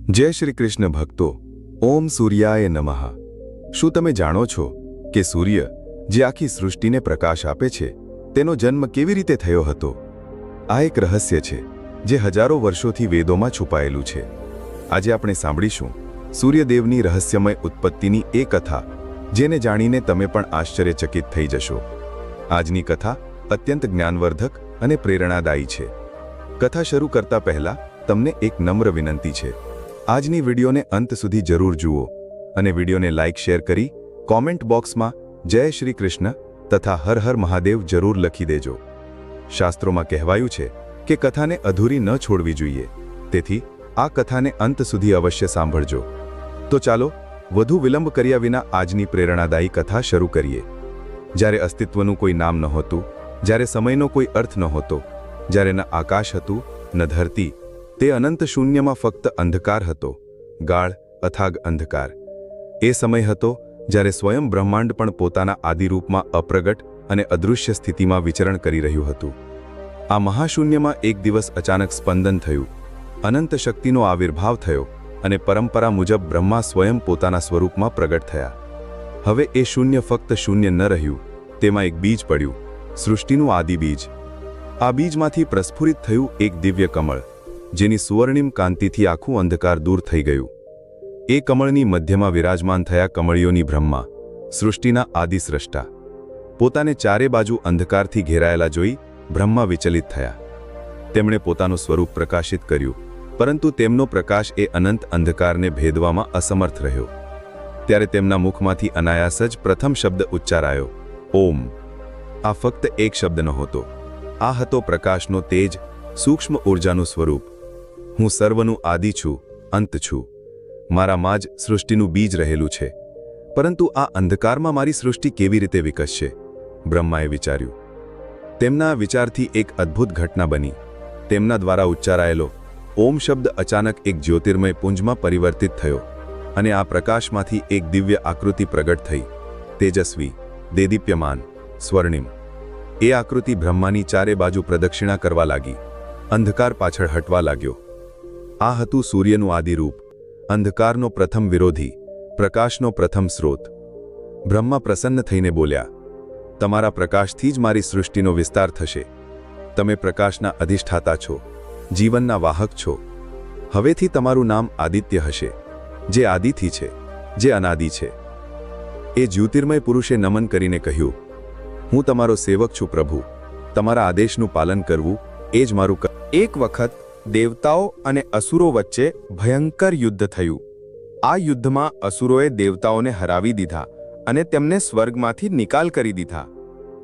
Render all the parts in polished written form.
જય શ્રી કૃષ્ણ ભક્તો, ઓમ સૂર્યાય નમઃ। શું તમે જાણો છો કે સૂર્ય જે આખી સૃષ્ટિને પ્રકાશ આપે છે તેનો જન્મ કેવી રીતે થયો હતો? આ એક રહસ્ય છે જે હજારો વર્ષોથી વેદોમાં છુપાયેલું છે। આજે આપણે સાંભળીશું સૂર્યદેવની રહસ્યમય ઉત્પત્તિની એ કથા, જેને જાણીને તમે પણ આશ્ચર્યચકિત થઈ જશો। આજની કથા અત્યંત જ્ઞાનવર્ધક અને પ્રેરણાદાયી છે। કથા શરૂ કરતા પહેલા તમને એક નમ્ર વિનંતી છે, આજની વિડીયોને અંત સુધી જરૂર જુઓ અને વિડીયોને લાઇક શેર કરી કોમેન્ટ બોક્સમાં જય શ્રી કૃષ્ણ તથા હર હર મહાદેવ જરૂર લખી દેજો। શાસ્ત્રોમાં કહેવાયું છે કે કથાને અધૂરી ન છોડવી જોઈએ, તેથી આ કથાને અંત સુધી અવશ્ય સાંભળજો। તો ચાલો વધુ વિલંબ કર્યા વિના આજની પ્રેરણાદાયી કથા શરૂ કરીએ। જ્યારે અસ્તિત્વનું કોઈ નામ નહોતું, જ્યારે સમયનો કોઈ અર્થ નહોતો, જ્યારે ન આકાશ હતું ન ધરતી, તે અનંત શૂન્યમાં ફક્ત અંધકાર હતો, ગાઢ અથાગ અંધકાર। એ સમય હતો જ્યારે સ્વયં બ્રહ્માંડ પણ પોતાના આદિરૂપમાં અપ્રગટ અને અદૃશ્ય સ્થિતિમાં વિચરણ કરી રહ્યું હતું। આ મહાશૂન્યમાં એક દિવસ અચાનક સ્પંદન થયું, અનંત શક્તિનો આવિર્ભાવ થયો અને પરંપરા મુજબ બ્રહ્મા સ્વયં પોતાના સ્વરૂપમાં પ્રગટ થયા। હવે એ શૂન્ય ફક્ત શૂન્ય ન રહ્યું, તેમાં એક બીજ પડ્યું, સૃષ્ટિનું આદિ બીજ। આ બીજમાંથી પ્રસ્ફુરિત થયું એક દિવ્ય કમળ, જેની સુવર્ણિમ કાંતિથી આખું અંધકાર દૂર થઈ ગયું। એ કમળની મધ્યમાં વિરાજમાન થયા કમળીઓની બ્રહ્મા, સૃષ્ટિના આદિસ્રષ્ટા। પોતાને ચારે બાજુ અંધકારથી ઘેરાયેલા જોઈ બ્રહ્મા વિચલિત થયા। તેમણે પોતાનું સ્વરૂપ પ્રકાશિત કર્યું, પરંતુ તેમનો પ્રકાશ એ અનંત અંધકારને ભેદવામાં અસમર્થ રહ્યો। ત્યારે તેમના મુખમાંથી અનાયાસ જ પ્રથમ શબ્દ ઉચ્ચારાયો, ઓમ। આ ફક્ત એક શબ્દ નહોતો, આ હતો પ્રકાશનો તેજ, સૂક્ષ્મ ઊર્જાનું સ્વરૂપ। હું સર્વનું આદિ છું, અંત છું, મારામાં જ સૃષ્ટિનું બીજ રહેલું છે। પરંતુ આ અંધકારમાં મારી સૃષ્ટિ કેવી રીતે વિકસશે? બ્રહ્માએ વિચાર્યું। તેમના વિચારથી એક અદ્ભુત ઘટના બની। તેમના દ્વારા ઉચ્ચારાયેલો ઓમ શબ્દ અચાનક એક જ્યોતિર્મય પુંજમાં પરિવર્તિત થયો અને આ પ્રકાશમાંથી એક દિવ્ય આકૃતિ પ્રગટ થઈ, તેજસ્વી, દેદીપ્યમાન, સ્વર્ણિમ। એ આકૃતિ બ્રહ્માની ચારે બાજુ પ્રદક્ષિણા કરવા લાગી, અંધકાર પાછળ હટવા લાગ્યો। આ હતું સૂર્યનું આદિરૂપ, અંધકારનો પ્રથમ વિરોધી, પ્રકાશનો પ્રથમ સ્રોત। બ્રહ્મા પ્રસન્ન થઈને બોલ્યા, તમારા પ્રકાશથી જ મારી સૃષ્ટિનો વિસ્તાર થશે। તમે પ્રકાશના અધિષ્ઠાતા છો, જીવનના વાહક છો। હવેથી તમારું નામ આદિત્ય હશે, જે આદિથી છે, જે અનાદિ છે। એ જ્યોતિર્મય પુરુષે નમન કરીને કહ્યું, હું તમારો સેવક છું પ્રભુ, તમારા આદેશનું પાલન કરવું એ જ મારું કામ। એક વખત દેવતાઓ અને અસુરો વચ્ચે ભયંકર યુદ્ધ થયું। આ યુદ્ધમાં અસુરોએ દેવતાઓને હરાવી દીધા અને તેમને સ્વર્ગમાંથી નિકાલ કરી દીધા।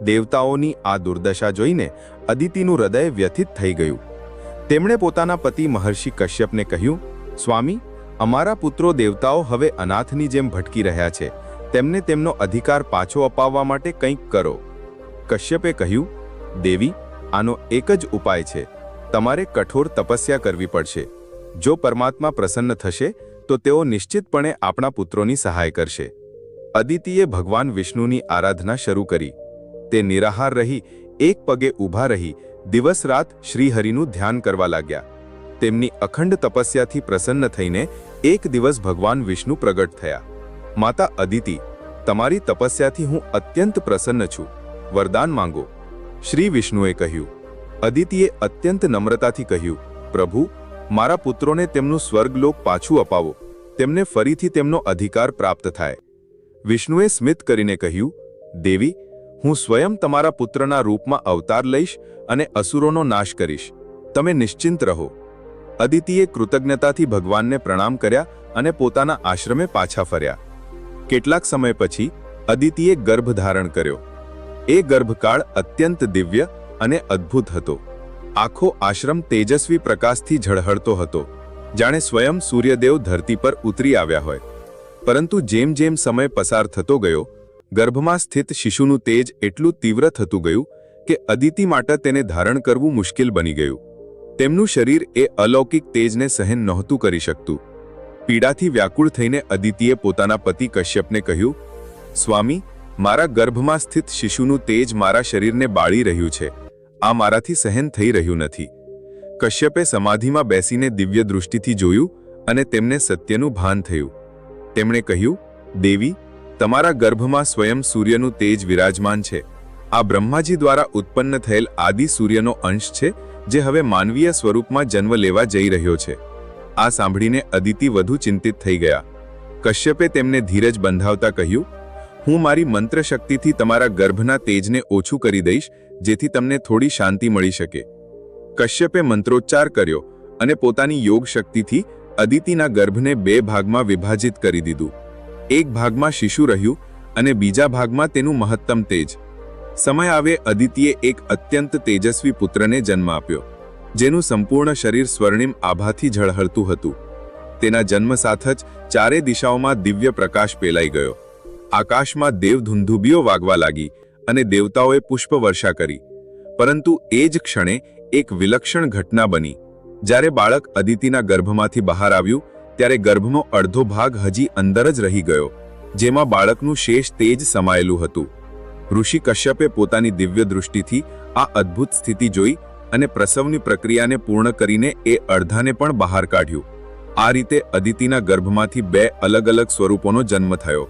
દેવતાઓની આ દુર્દશા જોઈને અદિતિનું હૃદય વ્યથિત થઈ ગયું। તેમણે પોતાના પતિ મહર્ષિ કશ્યપને કહ્યું, સ્વામી, અમારા પુત્રો દેવતાઓ હવે અનાથની જેમ ભટકી રહ્યા છે, તેમને તેમનો અધિકાર પાછો અપાવવા માટે કંઈક કરો। કશ્યપે કહ્યું, દેવી, આનો એક જ ઉપાય છે, તમારે કઠોર તપસ્યા કરવી પડશે। જો પરમાત્મા પ્રસન્ન થશે તો તેઓ નિશ્ચિતપણે આપણા પુત્રોની સહાય કરશે। અદિતિએ ભગવાન વિષ્ણુની આરાધના શરૂ કરી। તે નિરાહાર રહી, એક પગે ઊભા રહી, દિવસ રાત શ્રીહરિનું ધ્યાન કરવા લાગ્યા। તેમની અખંડ તપસ્યાથી પ્રસન્ન થઈને એક દિવસ ભગવાન વિષ્ણુ પ્રગટ થયા। માતા અદિતિ, તમારી તપસ્યાથી હું અત્યંત પ્રસન્ન છું, વરદાન માંગો। શ્રી વિષ્ણુએ કહ્યું। અદિતિએ અત્યંત નમ્રતાથી કહ્યું, પ્રભુ, મારા પુત્રોને તેમનું સ્વર્ગલોક પાછું અપાવો, તેમને ફરીથી તેમનો અધિકાર પ્રાપ્ત થાય। વિષ્ણુએ સ્મિત કરીને કહ્યું, દેવી, હું સ્વયં તમારા પુત્રના રૂપમાં અવતાર લઈશ અને અસુરોનો નાશ કરીશ, તમે નિશ્ચિંત રહો। અદિતિએ કૃતજ્ઞતાથી ભગવાનને પ્રણામ કર્યા અને પોતાના આશ્રમે પાછા ફર્યા। કેટલાક સમય પછી અદિતિએ ગર્ભ ધારણ કર્યો। એ ગર્ભકાળ અત્યંત દિવ્ય અને અદ્ભુત હતો। આખો આશ્રમ તેજસ્વી પ્રકાશથી ઝળહળતો હતો, જાણે સ્વયં સૂર્યદેવ ધરતી પર ઉતરી આવ્યા હોય। પરંતુ જેમ જેમ સમય પસાર થતો ગયો, ગર્ભમાં સ્થિત શિશુનું તેજ એટલું તીવ્ર થતું ગયું કે અદિતિ માટે તેને ધારણ કરવું મુશ્કેલ બની ગયું। તેમનું શરીર એ અલૌકિક તેજને સહન નહોતું કરી શકતું। પીડાથી વ્યાકુળ થઈને અદિતિએ પોતાના પતિ કશ્યપને કહ્યું, સ્વામી, મારા ગર્ભમાં સ્થિત શિશુનું તેજ મારા શરીરને બાળી રહ્યું છે, આ મારાથી સહન થઈ રહ્યું નથી। કશ્યપે સમાધિમાં બેસીને દિવ્ય દૃષ્ટિથી જોયું અને તેમને સત્યનું ભાન થયું. તેમણે કહ્યું, દેવી, તમારા ગર્ભમાં સ્વયં સૂર્યનું તેજ વિરાજમાન છે. આ બ્રહ્માજી દ્વારા ઉત્પન્ન થયેલ આદિ સૂર્યનો અંશ છે, જે હવે માનવીય સ્વરૂપમાં જન્મ લેવા જઈ રહ્યો છે. આ સાંભળીને અદિતિ વધુ ચિંતિત થઈ ગયા. કશ્યપે તેમને ધીરજ બંધાવતા કહ્યું, હું મારી મંત્ર શક્તિથી તમારા ગર્ભના તેજને ઓછું કરી દઈશ, જેથી તમને થોડી શાંતિ મળી શકે. કશ્યપે મંત્રોચ્ચાર કર્યો અને પોતાની યોગ શક્તિથી અદિતિના ગર્ભને 2 ભાગમાં વિભાજિત કરી દીધું. એક ભાગમાં શિશુ રહ્યું અને બીજા ભાગમાં તેનું મહત્તમ તેજ. સમય આવે અદિતિએ એક અત્યંત તેજસ્વી પુત્રને જન્મ આપ્યો, જેનું સંપૂર્ણ શરીર સ્વર્ણિમ આભાથી ઝળહળતું હતું. તેના જન્મ સાથે જ ચારે દિશાઓમાં દિવ્ય પ્રકાશ ફેલાઈ ગયો. આકાશમાં દેવધુંધુબીઓ વાગવા લાગી અને દેવતાઓએ પુષ્પવર્ષા કરી. પરંતુ એ જ ક્ષણે એક વિલક્ષણ ઘટના બની. જ્યારે બાળક અદિતિના ગર્ભમાંથી બહાર આવ્યું, ત્યારે ગર્ભનો અડધો ભાગ હજી અંદર જ રહી ગયો, જેમાં બાળકનું શેષ તેજ સમાયેલું હતું. ઋષિ કશ્યપે પોતાની દિવ્ય દૃષ્ટિથી આ અદ્ભુત સ્થિતિ જોઈ અને પ્રસવની પ્રક્રિયાને પૂર્ણ કરીને એ અડધાને પણ બહાર કાઢ્યું. આ રીતે અદિતિના ગર્ભમાંથી 2 અલગ અલગ સ્વરૂપોનો જન્મ થયો,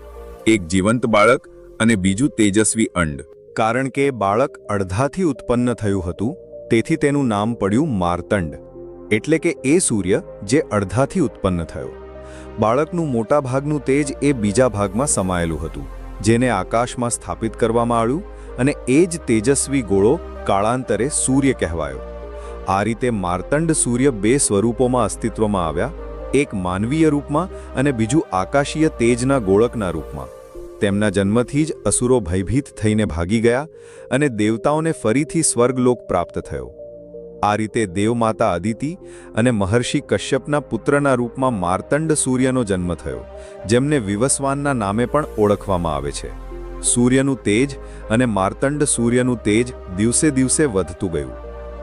એક જીવંત બાળક અને બીજું તેજસ્વી અંડ. કારણ કે બાળક અડધાથી ઉત્પન્ન થયું હતું, તેથી તેનું નામ પડ્યું માર્તંડ, એટલે કે એ સૂર્ય જે અડધાથી ઉત્પન્ન થયો. બાળકનું મોટા ભાગનું તેજ એ બીજા ભાગમાં સમાયેલું હતું, જેને આકાશમાં સ્થાપિત કરવામાં આવ્યું, અને એ જ તેજસ્વી ગોળો કાળાંતરે સૂર્ય કહેવાયો. આ રીતે માર્તંડ સૂર્ય 2 સ્વરૂપોમાં અસ્તિત્વમાં આવ્યા, એક માનવીય રૂપમાં અને બીજું આકાશીય તેજના ગોળકના રૂપમાં. તેમના જન્મથી જ અસુરો ભયભીત થઈને ભાગી ગયા અને દેવતાઓને ફરીથી સ્વર્ગલોક પ્રાપ્ત થયો. આ રીતે દેવમાતા અદિતિ અને મહર્ષિ કશ્યપના પુત્રના રૂપમાં માર્તંડ સૂર્યનો જન્મ થયો, જેમને વિવસ્વાનના નામે પણ ઓળખવામાં આવે છે. સૂર્યનું તેજ અને માર્તંડ સૂર્યનું તેજ દિવસે દિવસે વધતું ગયું.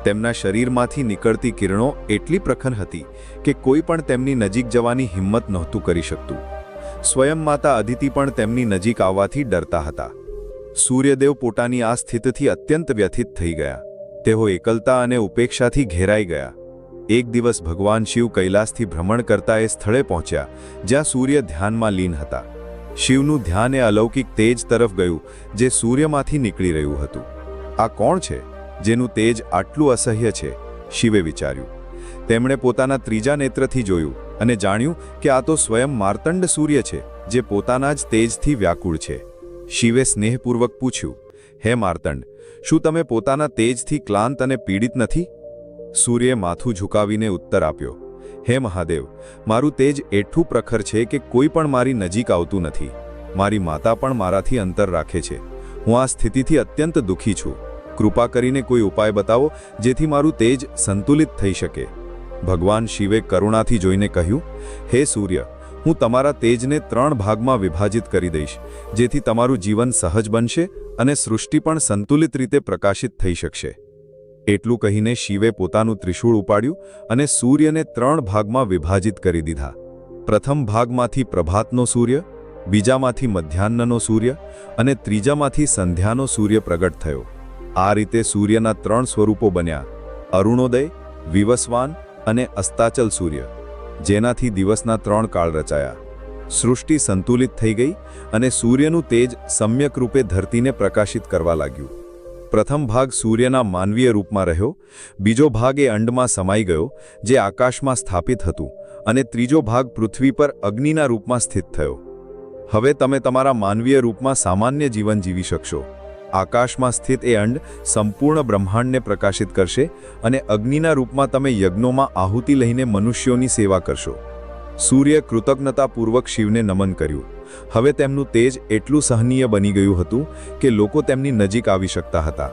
તેમના શરીરમાંથી નીકળતી કિરણો એટલી પ્રખર હતી કે કોઈ પણ તેમની નજીક જવાની હિંમત નહોતું કરી શકતું. સ્વયં માતા અદિતિ પણ તેમની નજીક આવવાથી ડરતા હતા. સૂર્યદેવ પોતાની આ સ્થિતિથી અત્યંત વ્યથિત થઈ ગયા. તેઓ એકલતા અને ઉપેક્ષાથી ઘેરાઈ ગયા. એક દિવસ ભગવાન શિવ કૈલાસથી ભ્રમણ કરતા એ સ્થળે પહોંચ્યા જ્યાં સૂર્ય ધ્યાનમાં લીન હતા. શિવનું ધ્યાન એ અલૌકિક તેજ તરફ ગયું જે સૂર્યમાંથી નીકળી રહ્યું હતું. આ કોણ છે જેનું તેજ આટલું અસહ્ય છે? શિવે વિચાર્યું. તેમણે પોતાના ત્રીજા નેત્રથી જોયું અને જાણ્યું કે આ તો સ્વયં માર્તંડ સૂર્ય છે, જે પોતાના જ તેજથી વ્યાકુળ છે. શિવે સ્નેહપૂર્વક પૂછ્યું, હે માર્તંડ, શું તમે પોતાના તેજથી ક્લાંત અને પીડિત નથી? સૂર્યે માથું ઝુકાવીને ઉત્તર આપ્યો, હે મહાદેવ, મારું તેજ એટલું પ્રખર છે કે કોઈ પણ મારી નજીક આવતું નથી. મારી માતા પણ મારાથી અંતર રાખે છે. હું આ સ્થિતિથી અત્યંત દુઃખી છું. કૃપા કરીને કોઈ ઉપાય બતાવો જેથી મારું તેજ સંતુલિત થઈ શકે. ભગવાન શિવે કરુણાથી જોઈને કહ્યું, હે સૂર્ય, હું તમારા તેજને 3 ભાગમાં વિભાજિત કરી દઈશ, જેથી તમારું જીવન સહજ બનશે અને સૃષ્ટિ પણ સંતુલિત રીતે પ્રકાશિત થઈ શકશે. એટલું કહીને શિવે પોતાનું ત્રિશૂળ ઉપાડ્યું અને સૂર્યને 3 ભાગમાં વિભાજિત કરી દીધા. પ્રથમ ભાગમાંથી પ્રભાતનો સૂર્ય, બીજામાંથી મધ્યાહ્નનો સૂર્ય અને ત્રીજામાંથી સંધ્યાનો સૂર્ય પ્રગટ થયો. આ રીતે સૂર્યના 3 સ્વરૂપો બન્યા: અરુણોદય, વિવસ્વાન અને અસ્તાચલ સૂર્ય, જેનાથી દિવસના 3 કાળ રચાયા. સૃષ્ટિ સંતુલિત થઈ ગઈ અને સૂર્યનું તેજ સમ્યક રૂપે ધરતીને પ્રકાશિત કરવા લાગ્યું. પ્રથમ ભાગ સૂર્યના માનવીય રૂપમાં રહ્યો, બીજો ભાગ એ અંડમાં સમાઈ ગયો જે આકાશમાં સ્થાપિત હતું, અને ત્રીજો ભાગ પૃથ્વી પર અગ્નિના રૂપમાં સ્થિત થયો. હવે તમે તમારા માનવીય રૂપમાં સામાન્ય જીવન જીવી શકશો. આકાશમાં સ્થિત એ અંડ સંપૂર્ણ બ્રહ્માંડને પ્રકાશિત કરશે અને અગ્નિના રૂપમાં તમે યજ્ઞોમાં આહુતિ લઈને મનુષ્યોની સેવા કરશો. સૂર્ય કૃતજ્ઞતાપૂર્વક શિવને નમન કર્યું. હવે તેમનું તેજ એટલું સહનીય બની ગયું હતું કે લોકો તેમની નજીક આવી શકતા હતા.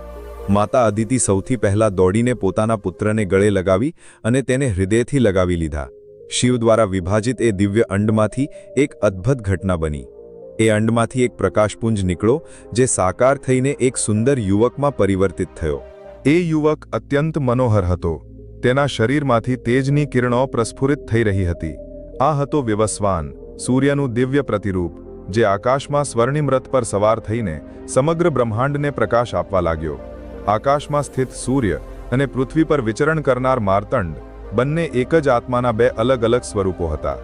માતા અદિતિ સૌથી પહેલા દોડીને પોતાના પુત્રને ગળે લગાવી અને તેને હૃદયથી લગાવી લીધા. શિવ દ્વારા વિભાજિત એ દિવ્ય અંડમાંથી એક અદ્ભુત ઘટના બની. એ અંડમાંથી એક પ્રકાશપુંજ નીકળ્યો જે સાકાર થઈને એક સુંદર યુવકમાં પરિવર્તિત થયો. એ યુવક અત્યંત મનોહર હતો. તેના શરીરમાંથી તેજની કિરણો પ્રસ્ફુરિત થઈ રહી હતી. આ હતો વિવસ્વાન, સૂર્યનું દિવ્ય પ્રતિરૂપ, જે આકાશમાં સ્વર્ણિમ રથ પર સવાર થઈને સમગ્ર બ્રહ્માંડને પ્રકાશ આપવા લાગ્યો. આકાશમાં સ્થિત સૂર્ય અને પૃથ્વી પર વિચરણ કરનાર માર્તંડ બંને એક જ આત્માના બે અલગ અલગ સ્વરૂપો હતા.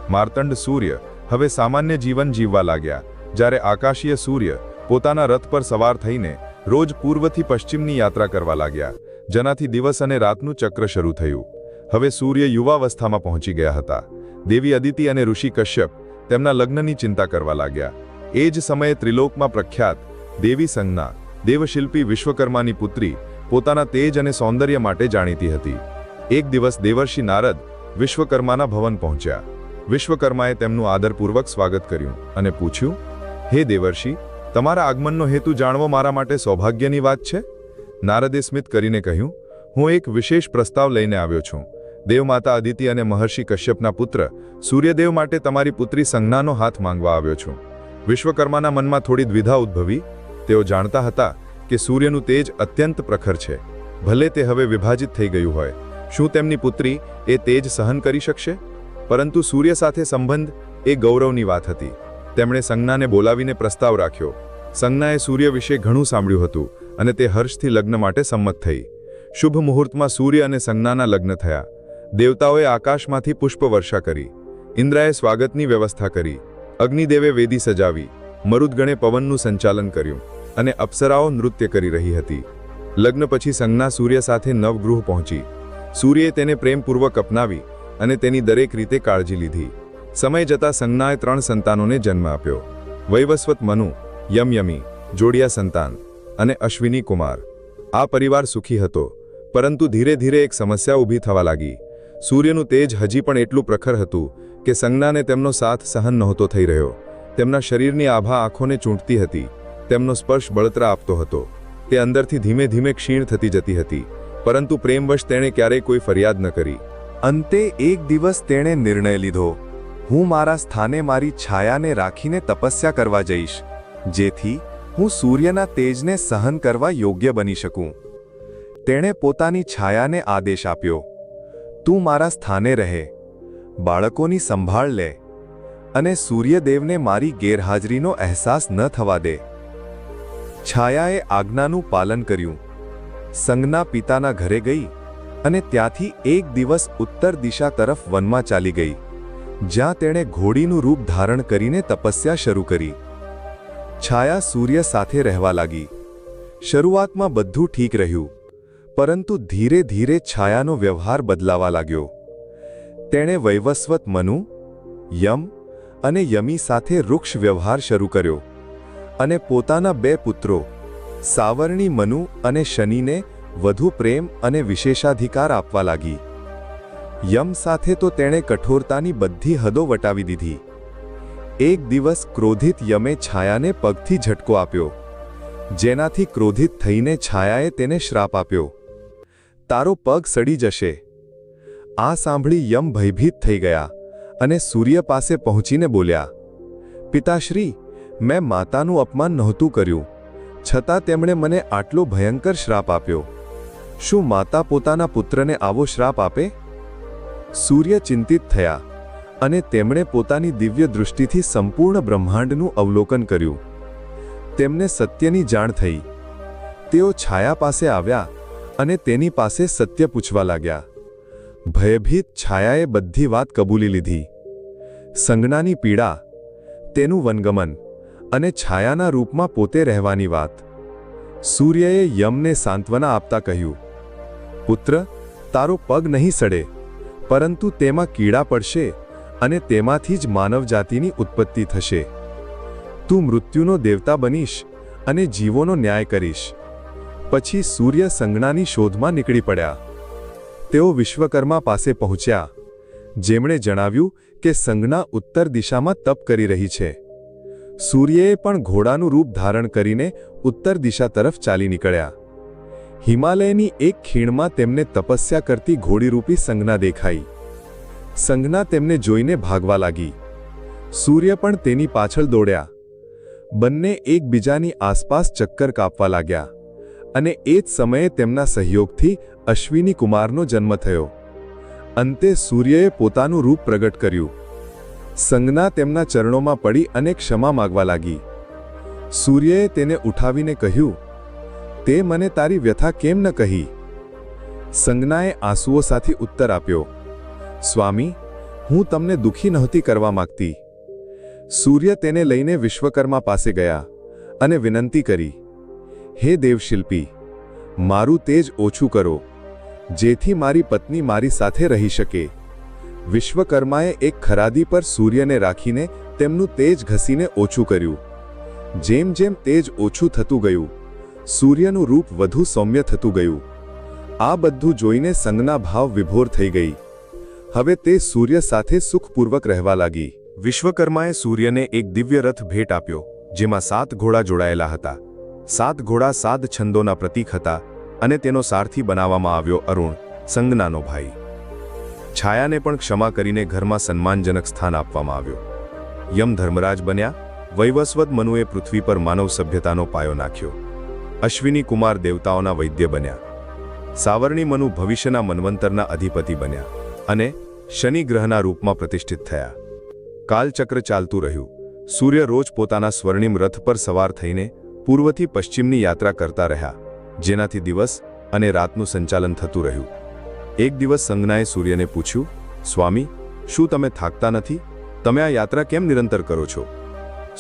માર્તંડ સૂર્ય હવે સામાન્ય જીવન જીવવા લાગ્યા, જ્યારે આકાશીય સૂર્ય પોતાના રથ પર સવાર થઈને રોજ પૂર્વથી પશ્ચિમની યાત્રા કરવા લાગ્યા, જેનાથી દિવસ અને રાતનું ચક્ર શરૂ થયું. હવે સૂર્ય યુવાવસ્થામાં પહોંચી ગયા હતા. દેવી અદિતિ અને ઋષિ કશ્યપ તેમના લગ્નની ચિંતા કરવા લાગ્યા. એ જ સમયે ત્રિલોકમાં પ્રખ્યાત દેવી સંજ્ઞા, દેવશિલ્પી વિશ્વકર્માની પુત્રી, પોતાના તેજ અને સૌંદર્ય માટે જાણીતી હતી. એક દિવસ દેવર્ષિ નારદ વિશ્વકર્માના ભવન પહોંચ્યા. વિશ્વકર્માએ તેમનું આદરપૂર્વક સ્વાગત કર્યું અને પૂછ્યું, હે દેવર્ષિ, તમારા આગમનનો હેતુ જાણવો મારા માટે સૌભાગ્યની વાત છે. નારદે સ્મિત કરીને કહ્યું, હું એક વિશેષ પ્રસ્તાવ લઈને આવ્યો છું. દેવમાતા અદિતિ અને મહર્ષિ કશ્યપના પુત્ર સૂર્યદેવ માટે તમારી પુત્રી સંજ્ઞાનો હાથ માંગવા આવ્યો છું. વિશ્વકર્માના મનમાં થોડી દ્વિધા ઉદ્ભવી. તેઓ જાણતા હતા કે સૂર્યનું તેજ અત્યંત પ્રખર છે. ભલે તે હવે વિભાજિત થઈ ગયું હોય, શું તેમની પુત્રી એ તેજ સહન કરી શકશે? પરંતુ સૂર્ય સાથે સંબંધ એ ગૌરવની વાત હતી. તેમણે સંજ્ઞાને બોલાવીને પ્રસ્તાવ રાખ્યો. સંજ્ઞાએ સૂર્ય વિશે ઘણું સાંભળ્યું હતું અને તે હર્ષથી લગ્ન માટે સંમત થઈ. શુભ મુહૂર્તમાં સૂર્ય અને સંજ્ઞાના લગ્ન થયા. દેવતાઓએ આકાશમાંથી પુષ્પવર્ષા કરી, ઇન્દ્રએ સ્વાગતની વ્યવસ્થા કરી, અગ્નિદેવે વેદી સજાવી, મરુદગણે પવનનું સંચાલન કર્યું અને અપ્સરાઓ નૃત્ય કરી રહી હતી. લગ્ન પછી સંજ્ઞા સૂર્ય સાથે નવગૃહ પહોંચી. સૂર્યે તેને પ્રેમપૂર્વક અપનાવી અને તેની દરેક રીતે કાળજી લીધી. સમય જતાં સંજ્ઞાએ 3 સંતાનોને જન્મ આપ્યો: વૈવસ્વત મનુ, યમયમી, જોડિયા સંતાન અને અશ્વિની કુમાર. આ પરિવાર સુખી હતો, પરંતુ ધીરે ધીરે એક સમસ્યા ઊભી થવા લાગી. સૂર્યનું તેજ હજી પણ એટલું પ્રખર હતું કે સંજ્ઞાને તેમનો સાથ સહન નહોતો થઈ રહ્યો. તેમના શરીરની આભા આંખોને ચૂંટતી હતી, તેમનો સ્પર્શ બળતરા આપતો હતો. તે અંદરથી ધીમે ધીમે ક્ષીણ થતી જતી હતી, પરંતુ પ્રેમવશ તેણે ક્યારેય કોઈ ફરિયાદ ન કરી. અંતે એક દિવસ તેણે નિર્ણય લીધો, હું મારા સ્થાને મારી છાયાને રાખીને તપસ્યા કરવા જઈશ, જેથી હું સૂર્યના તેજને સહન કરવા યોગ્ય બની શકું. તેણે પોતાની છાયાને આદેશ આપ્યો, તું મારા સ્થાને રહે, બાળકોની સંભાળ લે અને સૂર્યદેવને મારી ગેરહાજરીનો અહેસાસ ન થવા દે. છાયાએ આજ્ઞાનું પાલન કર્યું. સંજ્ઞા પિતાના ઘરે ગઈ અને ત્યાંથી એક દિવસ ઉત્તર દિશા તરફ વનમાં ચાલી ગઈ, જ્યાં તેણે ઘોડીનું રૂપ ધારણ કરીને તપસ્યા શરૂ કરી. છાયા સૂર્ય સાથે રહેવા લાગી. શરૂઆતમાં બધું ઠીક રહ્યું, પરંતુ ધીરે ધીરે છાયાનો વ્યવહાર બદલાવા લાગ્યો. તેણે વૈવસ્વત મનુ, યમ અને યમી સાથે વૃક્ષ વ્યવહાર શરૂ કર્યો અને પોતાના 2 પુત્રો સાવર્ણી મનુ અને શનિને વધુ પ્રેમ અને વિશેષાધિકાર આપવા લાગી. યમ સાથે તો તેણે કઠોરતાની બધી હદો વટાવી દીધી. એક દિવસ ક્રોધિત યમે છાયાને પગથી ઝટકો આપ્યો, જેનાથી ક્રોધિત થઈને છાયાએ તેને શ્રાપ આપ્યો, તારો પગ સડી જશે. આ સાંભળી યમ ભયભીત થઈ ગયા અને સૂર્ય પાસે પહોંચીને બોલ્યા, પિતાશ્રી, મેં માતાનું અપમાન નહોતું કર્યું, છતાં તેમણે મને આટલો ભયંકર શ્રાપ આપ્યો. શું માતા પોતાના પુત્રને આવો શ્રાપ આપે? સૂર્ય ચિંતિત થયા અને તેમણે પોતાની દિવ્ય દૃષ્ટિથી સંપૂર્ણ બ્રહ્માંડનું અવલોકન કર્યું. તેમને સત્યની જાણ થઈ. તેઓ છાયા પાસે આવ્યા અને તેની પાસે સત્ય પૂછવા લાગ્યા. ભયભીત છાયાએ બધી વાત કબૂલી લીધી. સંજ્ઞાની પીડા, તેનું વનગમન અને છાયાના રૂપમાં પોતે રહેવાની વાત. સૂર્યએ યમને સાંત્વના આપતા કહ્યું, પુત્ર, તારો પગ નહીં સડે, પરંતુ તેમાં કીડા પડશે અને તેમાંથી જ માનવજાતિની ઉત્પત્તિ થશે. તું મૃત્યુનો દેવતા બનીશ અને જીવોનો ન્યાય કરીશ. પછી સૂર્ય સંજ્ઞાની શોધમાં નીકળી પડ્યા. તેઓ વિશ્વકર્મા પાસે પહોંચ્યા, જેમણે જણાવ્યું કે સંજ્ઞા ઉત્તર દિશામાં તપ કરી રહી છે. સૂર્યએ પણ ઘોડાનું રૂપ ધારણ કરીને ઉત્તર દિશા તરફ ચાલી નીકળ્યા. હિમાલયની એક ખીણમાં તેમને તપસ્યા કરતી ઘોડીરૂપી સંજ્ઞા દેખાઈ. સંજ્ઞા તેમને જોઈને ભાગવા લાગી. સૂર્ય પણ તેની પાછળ દોડ્યા. બંને એકબીજાની આસપાસ ચક્કર કાપવા લાગ્યા અને એ જ સમયે તેમના સહયોગથી અશ્વિની કુમારનો જન્મ થયો. અંતે સૂર્યએ પોતાનું રૂપ પ્રગટ કર્યું. સંજ્ઞા તેમના ચરણોમાં પડી અને ક્ષમા માગવા લાગી. સૂર્યએ તેને ઉઠાવીને કહ્યું, તે મને તારી વ્યથા કેમ ન કહી? સંજ્ઞાએ આંસુઓ સાથે ઉત્તર આપ્યો, સ્વામી, હું તમને દુઃખી નહોતી કરવા માંગતી. સૂર્ય તેને લઈને વિશ્વકર્મા પાસે ગયા અને વિનંતી કરી, હે દેવશિલ્પી, મારું તેજ ઓછું કરો, જેથી મારી પત્ની મારી સાથે રહી શકે. વિશ્વકર્માએ એક ખરાદી પર સૂર્યને રાખીને તેમનું તેજ ઘસીને ઓછું કર્યું. જેમ જેમ તેજ ઓછું થતું ગયું, સૂર્યનું રૂપ વધુ સૌમ્ય થતું ગયું. આ બધું જોઈને સંજ્ઞા ભાવ વિભોર થઈ ગઈ. હવે તે સૂર્ય સાથે સુખપૂર્વક રહેવા લાગી. વિશ્વકર્માએ સૂર્યને એક દિવ્ય રથ ભેટ આપ્યો, જેમાં 7 ઘોડા જોડાયેલા હતા. 7 ઘોડા 7 છંદોના પ્રતીક હતા અને તેનો સારથી બનાવવામાં આવ્યો અરુણ, સંજ્ઞાનો ભાઈ. છાયાને પણ ક્ષમા કરીને ઘરમાં સન્માનજનક સ્થાન આપવામાં આવ્યો. યમ ધર્મરાજ બન્યા. વૈવસ્વત મનુએ પૃથ્વી પર માનવ સભ્યતાનો પાયો નાખ્યો. અશ્વિની કુમાર દેવતાઓના વૈદ્ય બન્યા. સાવર્ણી મનુ ભવિષ્યના મન્વંતરના અધિપતિ બન્યા અને શનિ ગ્રહના રૂપમાં પ્રતિષ્ઠિત થયા. કાલચક્ર ચાલતું રહ્યું. સૂર્ય રોજ પોતાના સ્વર્ણિમ રથ પર સવાર થઈને પૂર્વથી પશ્ચિમની યાત્રા કરતા રહ્યા, જેનાથી દિવસ અને રાતનું સંચાલન થતું રહ્યું. એક દિવસ સંજ્ઞાએ સૂર્યને પૂછ્યું, સ્વામી, શું તમે થાકતા નથી? તમે આ યાત્રા કેમ નિરંતર કરો છો?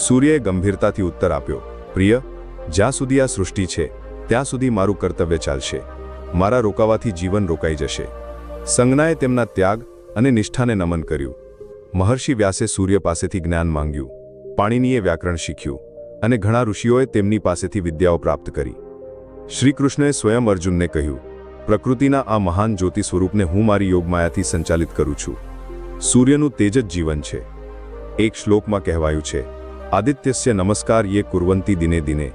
સૂર્યએ ગંભીરતાથી ઉત્તર આપ્યો, પ્રિય, જ્યાં સુધી આ સૃષ્ટિ છે ત્યાં સુધી મારું કર્તવ્ય ચાલશે. મારા રોકાવાથી જીવન રોકાઈ જશે. સંજ્ઞાએ તેમના ત્યાગ અને નિષ્ઠાને નમન કર્યું. મહર્ષિ વ્યાસે સૂર્ય પાસેથી જ્ઞાન માંગ્યું. પાણિનીએ વ્યાકરણ શીખ્યું અને ઘણા ઋષિઓએ તેમની પાસેથી વિદ્યાઓ પ્રાપ્ત કરી. શ્રીકૃષ્ણએ સ્વયં અર્જુનને કહ્યું, પ્રકૃતિના આ મહાન જ્યોતિ સ્વરૂપને હું મારી યોગમાયાથી સંચાલિત કરું છું. સૂર્યનું તેજ જ જીવન છે. એક શ્લોકમાં કહેવાયું છે, આદિત્યસ્ય નમસ્કાર યે કુર્વંતિ દિને દિને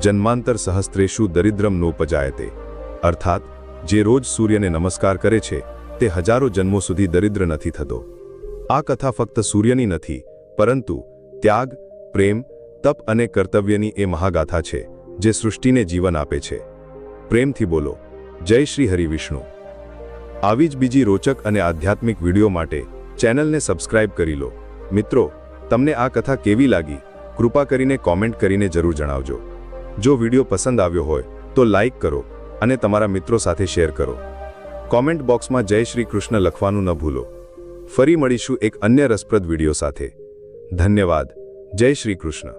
જન્માંતર સહસ્ત્રેષુ દરિદ્રમ નોપજાયતે. અર્થાત, જે રોજ સૂર્યને નમસ્કાર કરે છે તે હજારો જન્મો સુધી દરિદ્ર નથી થતો. આ કથા ફક્ત સૂર્યની નથી, પરંતુ ત્યાગ, પ્રેમ, તપ અને કર્તવ્યની એ મહાગાથા છે જે સૃષ્ટિને જીવન આપે છે. પ્રેમથી બોલો, જય શ્રી હરિવિષ્ણુ. આવી જ બીજી રોચક અને આધ્યાત્મિક વિડીયો માટે ચેનલને સબસ્ક્રાઇબ કરી લો. મિત્રો, તમને આ કથા કેવી લાગી? કૃપા કરીને કોમેન્ટ કરીને જરૂર જણાવજો. જો વિડીયો પસંદ આવ્યો હોય તો લાઇક કરો અને તમારા મિત્રો સાથે શેર કરો. કોમેન્ટ બોક્સમાં જય શ્રી કૃષ્ણ લખવાનું ન ભૂલો. ફરી મળીશું એક અન્ય રસપ્રદ વિડીયો સાથે. ધન્યવાદ. જય શ્રી કૃષ્ણ.